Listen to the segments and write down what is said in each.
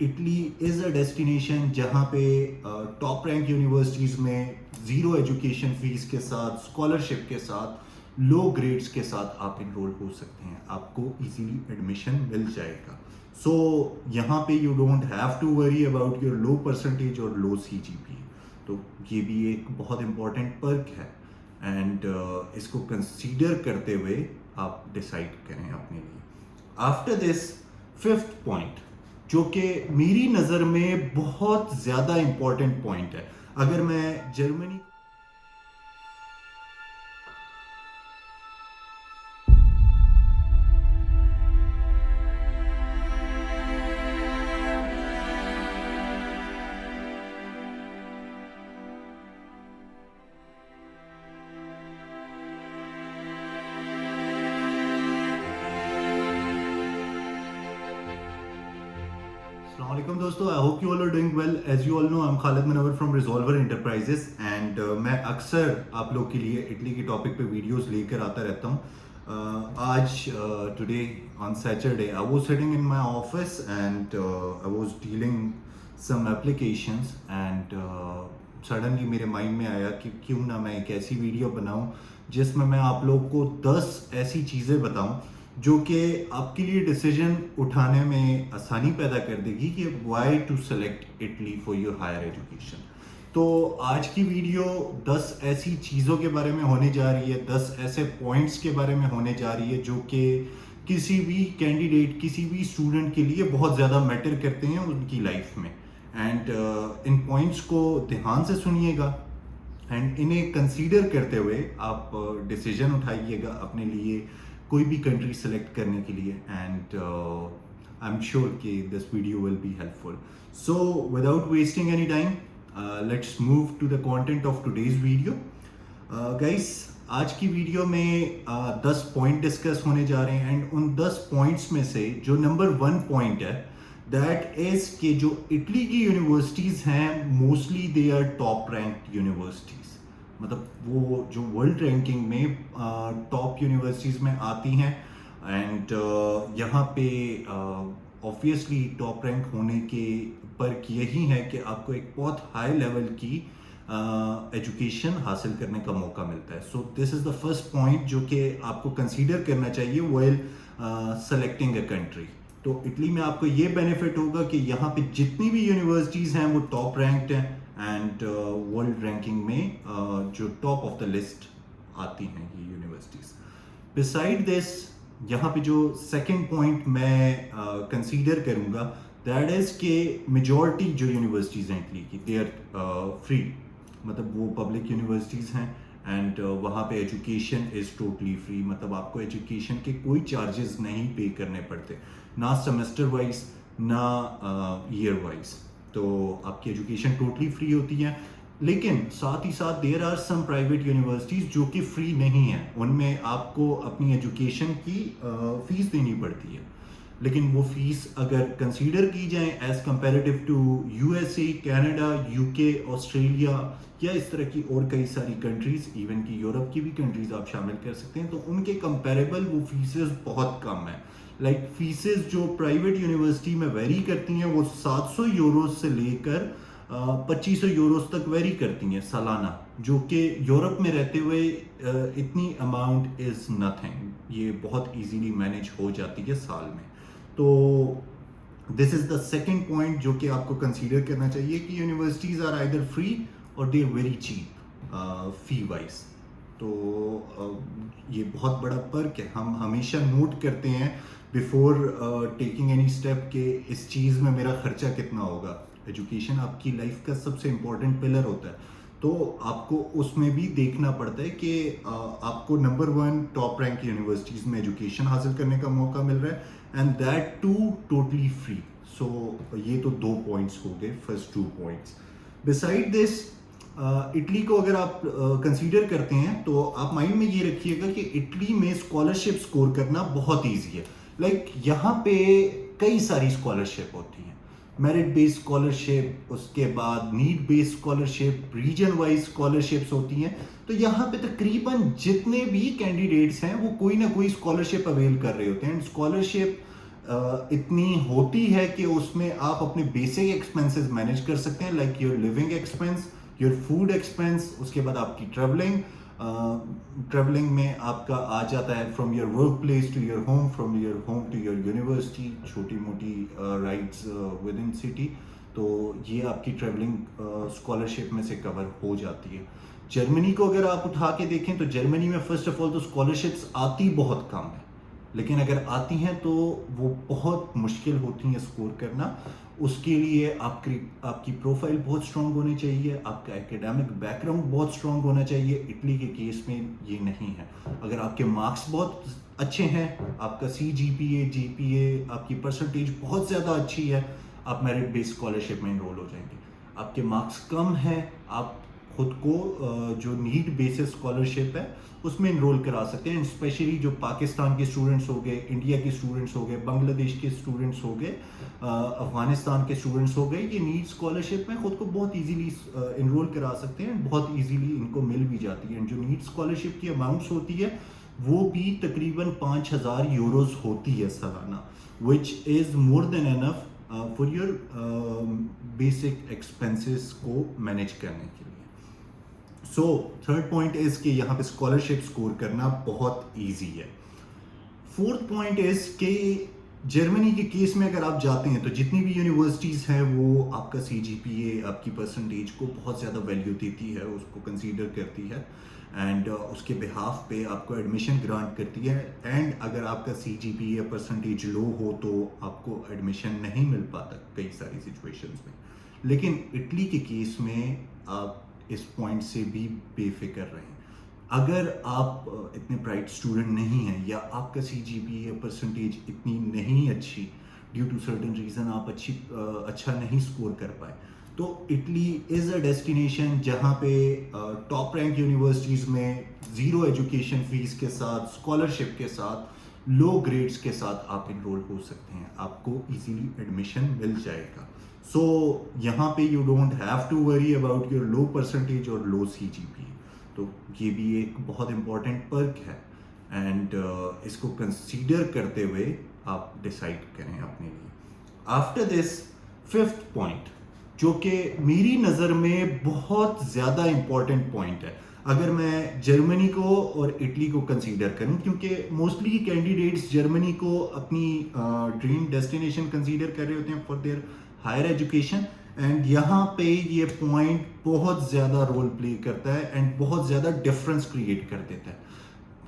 Italy is a destination जहाँ पे top rank universities में ज़ीरो एजुकेशन फ़ीस के साथ, स्कॉलरशिप के साथ, लो ग्रेड्स के साथ आप इनरोल हो सकते हैं, आपको इजीली एडमिशन मिल जाएगा। सो यहाँ पे you don't have to worry about your low percentage और लो सीजीपीए। तो ये भी एक बहुत इंपॉर्टेंट पर्क है एंड इसको कंसीडर करते हुए आप डिसाइड करें अपने लिए। आफ्टर दिस फिफ्थ पॉइंट, जो कि मेरी नज़र में बहुत ज़्यादा इंपॉर्टेंट पॉइंट है। अगर मैं जर्मनी अस्सलामुअलैकुम दोस्तों, I hope you all are doing well. As you all know, I am Khalid Manwar from Resolver Enterprises and मैं अक्सर आप लोग के लिए इटली के टॉपिक पे वीडियोस लेकर आता रहता हूँ। आज today on Saturday I was sitting in my office and I was dealing some applications and suddenly मेरे माइंड में आया कि क्यों ना मैं एक ऐसी वीडियो बनाऊं जिसमें मैं आप लोग को 10 ऐसी चीज़ें बताऊं जो कि आपके लिए डिसीजन उठाने में आसानी पैदा कर देगी कि why to select Italy for your higher education. तो आज की वीडियो 10 ऐसी चीज़ों के बारे में होने जा रही है, 10 ऐसे पॉइंट्स के बारे में होने जा रही है जो कि किसी भी कैंडिडेट, किसी भी स्टूडेंट के लिए बहुत ज़्यादा मैटर करते हैं उनकी लाइफ में। एंड इन पॉइंट्स को ध्यान से सुनिएगा एंड इन्हें कंसीडर करते हुए आप डिसीजन उठाइएगा अपने लिए कोई भी कंट्री सेलेक्ट करने के लिए। एंड आई एम श्योर कि this video will be helpful. So without wasting any time, let's move to the content of today's video. Guys, आज की वीडियो में 10 पॉइंट डिस्कस होने जा रहे हैं एंड उन 10 पॉइंट्स में से जो नंबर 1 पॉइंट है दैट इज कि जो इटली की यूनिवर्सिटीज़ हैं mostly they are top ranked universities. मतलब वो जो वर्ल्ड रैंकिंग में टॉप यूनिवर्सिटीज़ में आती हैं एंड यहाँ पे ऑब्वियसली टॉप रैंक होने के पर यही है कि आपको एक बहुत हाई लेवल की एजुकेशन हासिल करने का मौका मिलता है। So this is the first point जो कि आपको कंसीडर करना चाहिए व्हाइल सेलेक्टिंग अ कंट्री। तो इटली में आपको ये बेनिफिट होगा कि यहाँ पे जितनी भी यूनिवर्सिटीज़ हैं वो टॉप रैंक्ड हैं एंड वर्ल्ड रैंकिंग में जो टॉप ऑफ द लिस्ट आती हैं ये यूनिवर्सिटीज़। बिसाइड दिस, यहाँ पे जो सेकंड पॉइंट मैं कंसीडर करूँगा दैट इज़ के मेजॉरिटी जो यूनिवर्सिटीज़ हैं इटली की दे आर फ्री। मतलब वो पब्लिक यूनिवर्सिटीज़ हैं एंड वहाँ पे एजुकेशन इज़ टोटली फ्री। मतलब आपको एजुकेशन के कोई चार्जेस नहीं पे करने पड़ते, ना सेमेस्टर वाइज ना ईयर वाइज। तो आपकी एजुकेशन टोटली फ्री होती है। लेकिन साथ ही साथ there are some private universities जो कि फ्री नहीं है, उनमें आपको अपनी एजुकेशन की फ़ीस देनी पड़ती है। लेकिन वो फीस अगर कंसीडर की जाए as comparative to USA, Canada, UK, Australia या इस तरह की और कई सारी कंट्रीज़, इवन की यूरोप की भी कंट्रीज़ आप शामिल कर सकते हैं, तो उनके कंपेरेबल वो फीसेस बहुत कम है। लाइक फीसेस जो प्राइवेट यूनिवर्सिटी में वेरी करती हैं वो 700 यूरोज से लेकर 2500 यूरोज तक वेरी करती हैं सालाना, जो कि यूरोप में रहते हुए इतनी अमाउंट इज़ नथिंग। ये बहुत इजीली मैनेज हो जाती है साल में। तो this is the second point जो कि आपको कंसीडर करना चाहिए कि यूनिवर्सिटीज़ आर आइदर फ्री और they are very cheap fee wise. तो ये बहुत बड़ा पर्क है। हम हमेशा नोट करते हैं बिफोर टेकिंग एनी स्टेप कि इस चीज़ में मेरा खर्चा कितना होगा। एजुकेशन आपकी लाइफ का सबसे इम्पोर्टेंट पिलर होता है, तो आपको उसमें भी देखना पड़ता है कि आपको नंबर 1 टॉप रैंक यूनिवर्सिटीज़ में एजुकेशन हासिल करने का मौका मिल रहा है and that too totally free. So ये तो 2 पॉइंट्स हो गए, first 2 points. Beside this, Italy को अगर आप कंसीडर करते हैं तो आप माइंड में ये रखिएगा कि इटली में स्कॉलरशिप स्कोर करना बहुत ईजी है। लाइक यहाँ पे कई सारी स्कॉलरशिप होती हैं, मेरिट बेस्ड स्कॉलरशिप, उसके बाद need based scholarship, region wise scholarships होती हैं। तो यहाँ पे तकरीबन जितने भी कैंडिडेट्स हैं वो कोई ना कोई स्कॉलरशिप अवेल कर रहे होते हैं। एंड स्कॉलरशिप इतनी होती है कि उसमें आप अपने बेसिक एक्सपेंसेस मैनेज कर सकते हैं, like your living expense, your food expense, उसके बाद आपकी ट्रैवलिंग। ट्रैवलिंग में आपका आ जाता है from your work place to your home, from your home to your university, छोटी मोटी राइड्स विद इन सिटी। तो ये आपकी ट्रैवलिंग स्कॉलरशिप में से कवर हो जाती है। जर्मनी को अगर आप उठा के देखें तो जर्मनी में फर्स्ट ऑफ ऑल तो स्कॉलरशिप्स आती बहुत कम है, लेकिन अगर आती हैं तो वो बहुत मुश्किल होती हैं स्कोर करना। उसके लिए आपकी प्रोफाइल बहुत स्ट्रांग होनी चाहिए, आपका एकेडमिक बैकग्राउंड बहुत स्ट्रांग होना चाहिए। इटली के केस में ये नहीं है। अगर आपके मार्क्स बहुत अच्छे हैं, आपका CGPA GPA आपकी परसेंटेज बहुत ज़्यादा अच्छी है, आप मेरिट बेस्ड स्कॉलरशिप में इनरोल हो जाएंगे। आपके मार्क्स कम हैं, आप खुद को जो नीड बेसिस स्कॉलरशिप है उसमें इनरोल करा सकते हैं। स्पेशली जो पाकिस्तान के स्टूडेंट्स हो गए, इंडिया के स्टूडेंट्स हो गए, बांग्लादेश के स्टूडेंट्स हो गए, अफगानिस्तान के स्टूडेंट्स हो गए, ये नीड स्कॉलरशिप में खुद को बहुत इजीली इनरोल करा सकते हैं, बहुत इजीली इनको मिल भी जाती है। जो नीड स्कॉलरशिप की अमाउंट्स होती है वो भी तकरीबन 5,000 यूरोज होती है सालाना, which is more than enough for your basic expenses को मैनेज करने के लिए। सो थर्ड पॉइंट इज कि यहाँ पे स्कॉलरशिप स्कोर करना बहुत इजी है। फोर्थ पॉइंट इज कि जर्मनी के केस में अगर आप जाते हैं तो जितनी भी यूनिवर्सिटीज़ हैं वो आपका CGPA, आपकी परसेंटेज को बहुत ज़्यादा वैल्यू देती है, उसको कंसीडर करती है एंड उसके बिहाफ पे आपको एडमिशन ग्रांट करती है। एंड अगर आपका CGPA परसेंटेज लो हो तो आपको एडमिशन नहीं मिल पाता कई सारी सिचुएशंस में। लेकिन इटली के केस में आप इस पॉइंट से भी बेफिक्र रहें। अगर आप इतने ब्राइट स्टूडेंट नहीं हैं या आपका CGPA परसेंटेज इतनी नहीं अच्छी, ड्यू टू सर्टेन रीज़न आप अच्छा नहीं स्कोर कर पाए, तो इटली इज़ अ डेस्टिनेशन जहाँ पे टॉप रैंक यूनिवर्सिटीज़ में ज़ीरो एजुकेशन फीस के साथ, स्कॉलरशिप के साथ, लो ग्रेड्स के साथ आप इनरोल हो सकते हैं, आपको इजीली एडमिशन मिल जाएगा। सो यहाँ पे you don't have to worry about your low percentage और लो CGPA। तो ये भी एक बहुत इंपॉर्टेंट पर्क है एंड इसको कंसीडर करते हुए आप डिसाइड करें अपने लिए। आफ्टर दिस फिफ्थ पॉइंट, जो कि मेरी नज़र में बहुत ज़्यादा इंपॉर्टेंट पॉइंट है अगर मैं जर्मनी को और इटली को कंसीडर करूं, क्योंकि मोस्टली कैंडिडेट्स जर्मनी को अपनी ड्रीम डेस्टिनेशन कंसीडर कर रहे होते हैं for their higher education, and यहाँ पे ये पॉइंट बहुत ज़्यादा रोल प्ले करता है एंड बहुत ज़्यादा डिफरेंस क्रिएट कर देता है।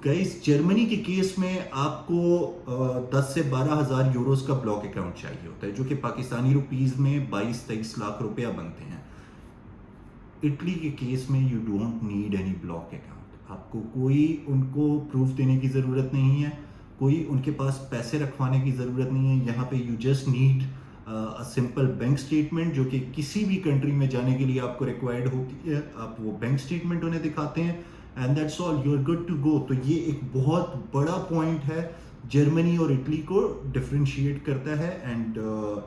गाइस, जर्मनी के केस में आपको 10 से 12,000 यूरोस का ब्लॉक अकाउंट चाहिए होता है, जो कि पाकिस्तानी रुपीज़ में 22-23 लाख रुपया बनते हैं। इटली के केस में you don't need any block account. आपको कोई उनको प्रूफ देने की ज़रूरत नहीं है, कोई उनके पास पैसे रखवाने की ज़रूरत नहीं है। यहाँ पे you just need a simple bank statement, जो कि किसी भी कंट्री में जाने के लिए आपको रिक्वायर्ड होती है। आप वो बैंक स्टेटमेंट उन्हें दिखाते हैं and that's all, you are good to go. तो ये एक बहुत बड़ा पॉइंट है, जर्मनी और इटली को डिफरेंशिएट करता है एंड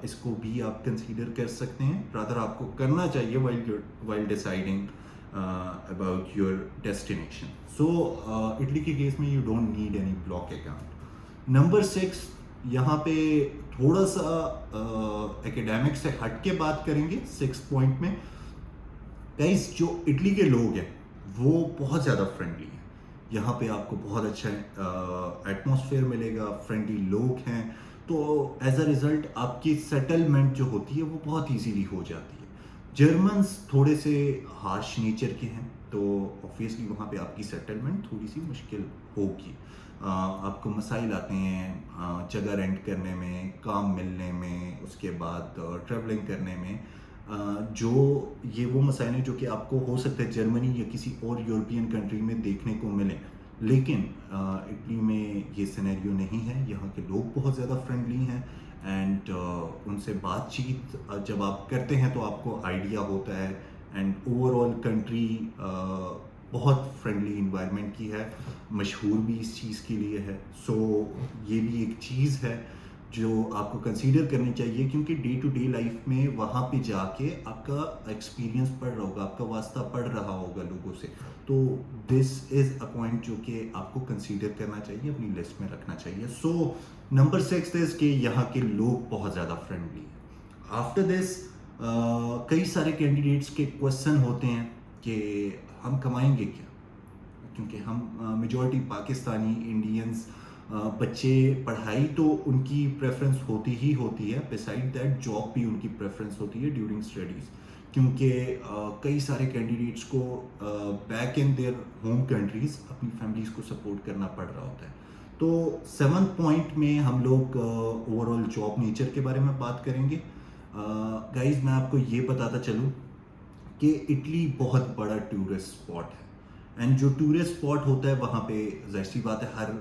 इसको भी आप कंसीडर कर सकते हैं, रादर आपको करना चाहिए while deciding about your destination. So Italy के केस में you don't need any block account. Number 6, यहाँ पे थोड़ा सा एकेडमिक से हट के बात करेंगे 6 पॉइंट में। गाइस, जो इटली के लोग हैं वो बहुत ज़्यादा फ्रेंडली हैं। यहाँ पे आपको बहुत अच्छा एटमॉस्फेयर मिलेगा, फ्रेंडली लोग हैं, तो एज अ रिज़ल्ट आपकी सेटलमेंट जो होती है वो बहुत इजीली हो जाती है। जर्मन्स थोड़े से हार्श नेचर के हैं, तो ऑब्वियसली वहाँ पे आपकी सेटलमेंट थोड़ी सी मुश्किल होगी। आपको मसाइल आते हैं जगह रेंट करने में, काम मिलने में, उसके बाद ट्रैवलिंग करने में। जो ये वो मसाइल हैं जो कि आपको हो सकता है जर्मनी या किसी और यूरोपियन कंट्री में देखने को मिलें, लेकिन इटली में ये सिनेरियो नहीं है। यहाँ के लोग बहुत ज़्यादा फ्रेंडली हैं एंड उनसे बातचीत जब आप करते हैं तो आपको आइडिया होता है एंड ओवरऑल कंट्री बहुत फ्रेंडली इन्वायरमेंट की है, मशहूर भी इस चीज़ के लिए है। सो ये भी एक चीज़ है जो आपको कंसीडर करनी चाहिए, क्योंकि डे टू डे लाइफ में वहाँ पे जाके आपका एक्सपीरियंस पड़ रहा होगा, आपका वास्ता पड़ रहा होगा लोगों से। तो दिस इज़ अ पॉइंट जो कि आपको कंसीडर करना चाहिए, अपनी लिस्ट में रखना चाहिए। सो नंबर 6 इज़ कि यहाँ के लोग बहुत ज़्यादा फ्रेंडली हैं। आफ्टर दिस कई सारे कैंडिडेट्स के क्वेश्चन होते हैं कि हम कमाएंगे क्या, क्योंकि हम मेजॉरिटी पाकिस्तानी इंडियंस बच्चे, पढ़ाई तो उनकी प्रेफरेंस होती ही होती है, बिसाइड दैट जॉब भी उनकी प्रेफरेंस होती है ड्यूरिंग स्टडीज़, क्योंकि कई सारे कैंडिडेट्स को back in their home countries अपनी फैमिलीज़ को सपोर्ट करना पड़ रहा होता है। तो 7th पॉइंट में हम लोग ओवरऑल जॉब नेचर के बारे में बात करेंगे। गाइज, मैं आपको ये बताता चलूँ कि इटली बहुत बड़ा टूरिस्ट स्पॉट है, एंड जो टूरिस्ट स्पॉट होता है वहाँ पे ज़ाहिर सी बात है हर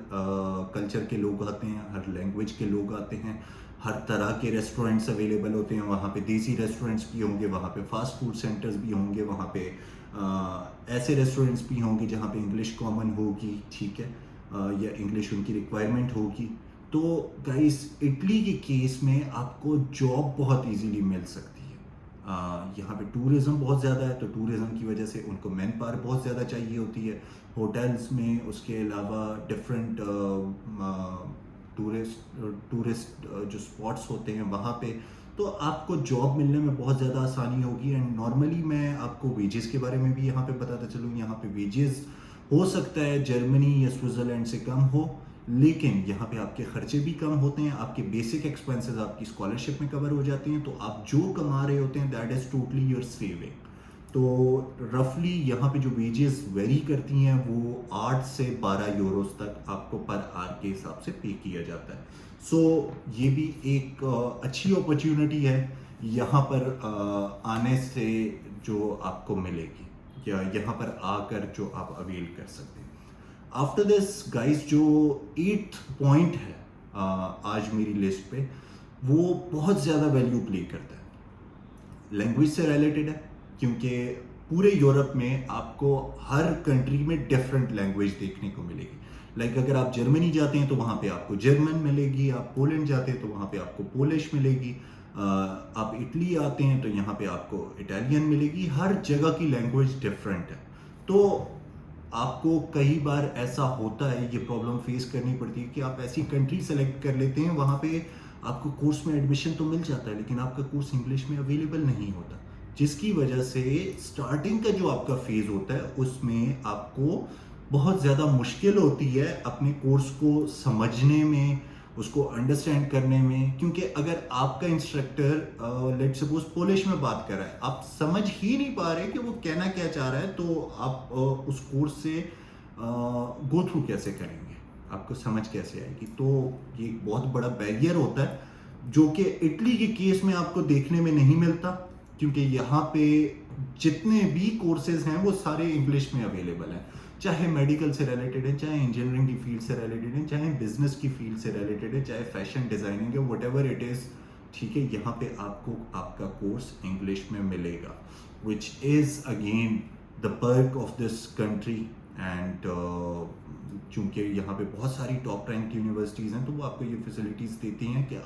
कल्चर के लोग आते हैं, हर लैंग्वेज के लोग आते हैं, हर तरह के रेस्टोरेंट्स अवेलेबल होते हैं वहाँ पे। देसी रेस्टोरेंट्स भी होंगे वहाँ पे, फास्ट फूड सेंटर्स भी होंगे वहाँ पे, ऐसे रेस्टोरेंट्स भी होंगे जहाँ पे इंग्लिश कॉमन होगी, ठीक है, या इंग्लिश उनकी रिक्वायरमेंट होगी। तो गाइस, इटली के केस में आपको जॉब बहुत इजीली मिल सकती है। यहाँ पे टूरिज़्म बहुत ज़्यादा है, तो टूरिज़्म की वजह से उनको मैन पावर बहुत ज़्यादा चाहिए होती है होटल्स में। उसके अलावा डिफरेंट टूरिस्ट जो स्पॉट्स होते हैं वहाँ पे, तो आपको जॉब मिलने में बहुत ज़्यादा आसानी होगी। एंड नॉर्मली मैं आपको वेजेस के बारे में भी यहाँ पे बताता चलूँ, यहाँ पे वेजेस हो सकता है जर्मनी या स्विट्ज़रलैंड से कम हो, लेकिन यहाँ पे आपके खर्चे भी कम होते हैं, आपके बेसिक एक्सपेंसेस आपकी स्कॉलरशिप में कवर हो जाते हैं, तो आप जो कमा रहे होते हैं that is totally your saving. तो रफली यहाँ पे जो वेजेस वेरी करती हैं वो 8 से 12 यूरोस तक आपको पर आवर के हिसाब से पे किया जाता है। सो ये भी एक अच्छी अपॉर्चुनिटी है यहाँ पर आने से जो आपको मिलेगी, या यहाँ पर आकर जो आप अवेल कर सकते हैं। आफ्टर दिस गाइस, जो 8th पॉइंट है आज मेरी लिस्ट पे, वो बहुत ज़्यादा वैल्यू प्ले करता है, लैंग्वेज से रिलेटेड है, क्योंकि पूरे यूरोप में आपको हर कंट्री में डिफरेंट लैंग्वेज देखने को मिलेगी। लाइक अगर आप जर्मनी जाते हैं तो वहाँ पे आपको जर्मन मिलेगी, आप पोलैंड जाते हैं तो वहाँ पे आपको पोलिश मिलेगी, आप इटली आते हैं तो यहाँ पे आपको इटालियन मिलेगी। हर जगह की लैंग्वेज डिफरेंट है। तो आपको कई बार ऐसा होता है, ये प्रॉब्लम फेस करनी पड़ती है कि आप ऐसी कंट्री सेलेक्ट कर लेते हैं, वहाँ पे आपको कोर्स में एडमिशन तो मिल जाता है, लेकिन आपका कोर्स इंग्लिश में अवेलेबल नहीं होता, जिसकी वजह से स्टार्टिंग का जो आपका फेज़ होता है उसमें आपको बहुत ज़्यादा मुश्किल होती है अपने कोर्स को समझने में, उसको अंडरस्टैंड करने में। क्योंकि अगर आपका इंस्ट्रक्टर लेट सपोज पोलिश में बात कर रहा है, आप समझ ही नहीं पा रहे कि वो कहना क्या चाह रहा है, तो आप उस कोर्स से गो थ्रू कैसे करेंगे, आपको समझ कैसे आएगी। तो ये एक बहुत बड़ा बैरियर होता है जो कि इटली के केस में आपको देखने में नहीं मिलता, क्योंकि यहाँ पे जितने भी कोर्सेज हैं वो सारे इंग्लिश में अवेलेबल हैं, चाहे मेडिकल से रिलेटेड है, चाहे इंजीनियरिंग की फील्ड से रिलेटेड है, चाहे बिजनेस की फील्ड से रिलेटेड है, चाहे फैशन डिज़ाइनिंग है, व्हाटएवर इट इज़, ठीक है, यहाँ पे आपको आपका कोर्स इंग्लिश में मिलेगा, which is again the perk of this country. And चूँकि यहाँ पे बहुत सारी टॉप रैंक यूनिवर्सिटीज़ हैं, तो वो आपको ये फैसिलिटीज़ देती हैं कि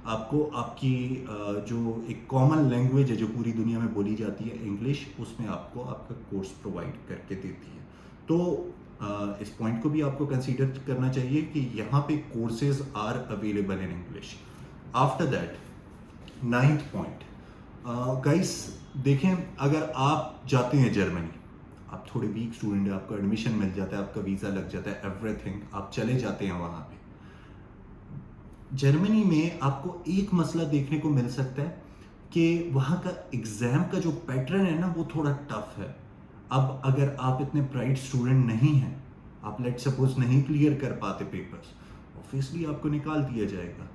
आपको आपकी जो एक कॉमन लैंग्वेज है जो पूरी दुनिया में बोली जाती है, इंग्लिश, उसमें आपको आपका कोर्स प्रोवाइड करके देती है। तो इस पॉइंट को भी आपको कंसीडर करना चाहिए कि यहाँ पे courses are available in English. After that 9th point, guys देखें, अगर आप जाते हैं जर्मनी, आप थोड़े वीक स्टूडेंट हैं, आपको एडमिशन मिल जाता है, आपका वीज़ा लग जाता है, एवरीथिंग, आप चले जाते हैं वहाँ पे। जर्मनी में आपको एक मसला देखने को मिल सकता है कि वहाँ का एग्ज़ाम का जो पैटर्न है ना, वो थोड़ा टफ है। अब अगर आप इतने ब्राइट स्टूडेंट नहीं हैं, आप लेट सपोज नहीं क्लियर कर पाते पेपर्स, ऑब्वियसली आपको निकाल दिया जाएगा।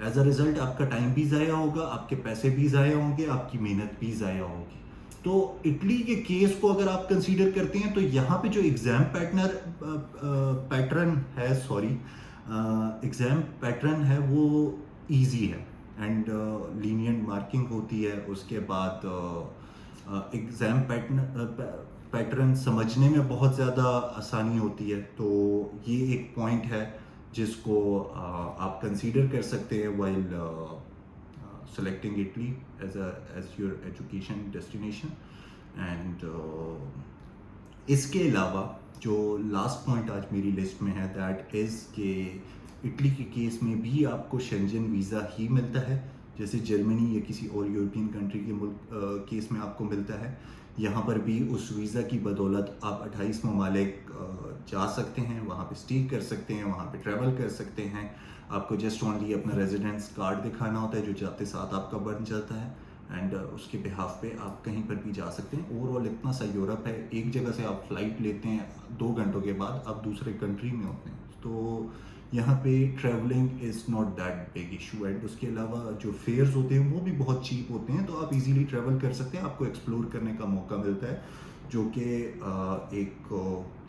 एज अ रिजल्ट आपका टाइम भी ज़ाया होगा, आपके पैसे भी ज़ाया होंगे, आपकी मेहनत भी ज़ाया होगी। तो इटली के केस को अगर आप कंसीडर करते हैं, तो यहाँ पे जो एग्ज़ाम पैटर्न है, सॉरी, एग्ज़ाम पैटर्न है वो इजी है, एंड लीनियंट मार्किंग होती है। उसके बाद एग्ज़ाम पैटर्न समझने में बहुत ज़्यादा आसानी होती है, तो ये एक पॉइंट है जिसको आप कंसीडर कर सकते हैं while selecting Italy as your education destination and इसके अलावा जो लास्ट पॉइंट आज मेरी लिस्ट में है दैट इज़ कि इटली के केस में भी आपको शेंजन वीज़ा ही मिलता है जैसे जर्मनी या किसी और यूरोपियन कंट्री के मुल्क केस में आपको मिलता है। यहाँ पर भी उस वीज़ा की बदौलत आप 28 ममालिक जा सकते हैं, वहाँ पे स्टे कर सकते हैं, वहाँ पे ट्रैवल कर सकते हैं। आपको जस्ट ओनली अपना रेजिडेंस कार्ड दिखाना होता है जो जाते साथ आपका बन जाता है एंड उसके बिहाफ पे आप कहीं पर भी जा सकते हैं। ओवरऑल इतना सा यूरोप है, एक जगह से आप फ्लाइट लेते हैं 2 घंटों के बाद आप दूसरे कंट्री में होते हैं, तो यहाँ पे travelling is not that big issue. And उसके अलावा जो फेयर्स होते हैं वो भी बहुत चीप होते हैं, तो आप इजीली ट्रैवल कर सकते हैं, आपको एक्सप्लोर करने का मौका मिलता है जो कि एक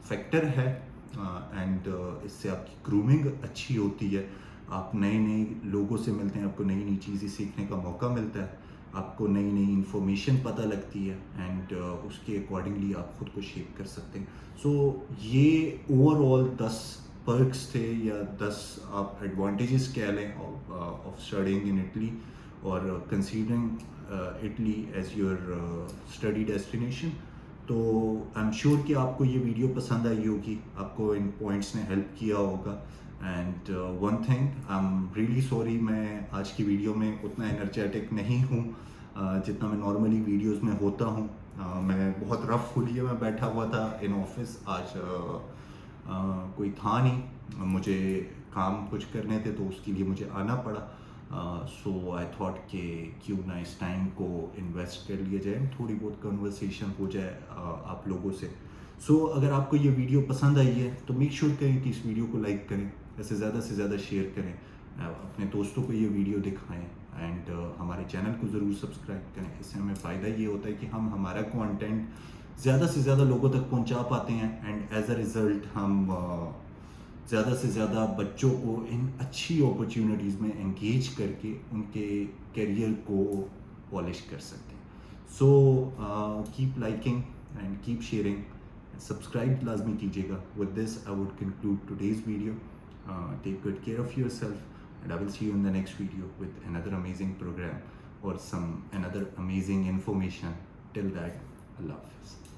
फैक्टर है। एंड इससे आपकी ग्रूमिंग अच्छी होती है, आप नए नए लोगों से मिलते हैं, आपको नई नई चीज़ें सीखने का मौका मिलता है, आपको नई नई इन्फॉर्मेशन पता लगती है एंड उसके अकॉर्डिंगली आप खुद को शेप कर सकते हैं। सो ये ओवरऑल 10 पर्क्स थे या 10 आप एडवांटेजेस कह लें ऑफ स्टडिंग इन इटली और considering Italy as your study destination. तो आई एम श्योर कि आपको ये वीडियो पसंद आई होगी, आपको इन पॉइंट्स ने हेल्प किया होगा। And one thing, I am really sorry मैं आज की वीडियो में उतना एनर्जेटिक नहीं हूँ जितना मैं नॉर्मली वीडियोस में होता हूँ। मैं बहुत रफ हुलिये में बैठा हुआ था इन ऑफिस, आज कोई था नहीं, मुझे काम कुछ करने थे तो उसके लिए मुझे आना पड़ा। सो आई थॉट कि क्यों ना इस टाइम को इन्वेस्ट कर लिया जाए, थोड़ी बहुत कन्वर्सेशन हो जाए आप लोगों से। सो अगर आपको ये वीडियो पसंद आई है तो मेक श्योर करें कि इस वीडियो को लाइक करें, ऐसे ज़्यादा से ज़्यादा शेयर करें, अपने दोस्तों को ये वीडियो दिखाएं एंड हमारे चैनल को ज़रूर सब्सक्राइब करें। इससे हमें फ़ायदा ये होता है कि हम हमारा कंटेंट ज़्यादा से ज़्यादा लोगों तक पहुंचा पाते हैं एंड एज अ रिज़ल्ट हम ज़्यादा से ज़्यादा बच्चों को इन अच्छी अपॉर्चुनिटीज़ में एंगेज करके उनके करियर को पॉलिश कर सकते हैं। So keep liking and keep sharing, subscribe लाजमी कीजिएगा। With this I would conclude today's video. Take good care of yourself and I will see you in the next video with another amazing program or some another amazing information. Till that, Allah Hafiz.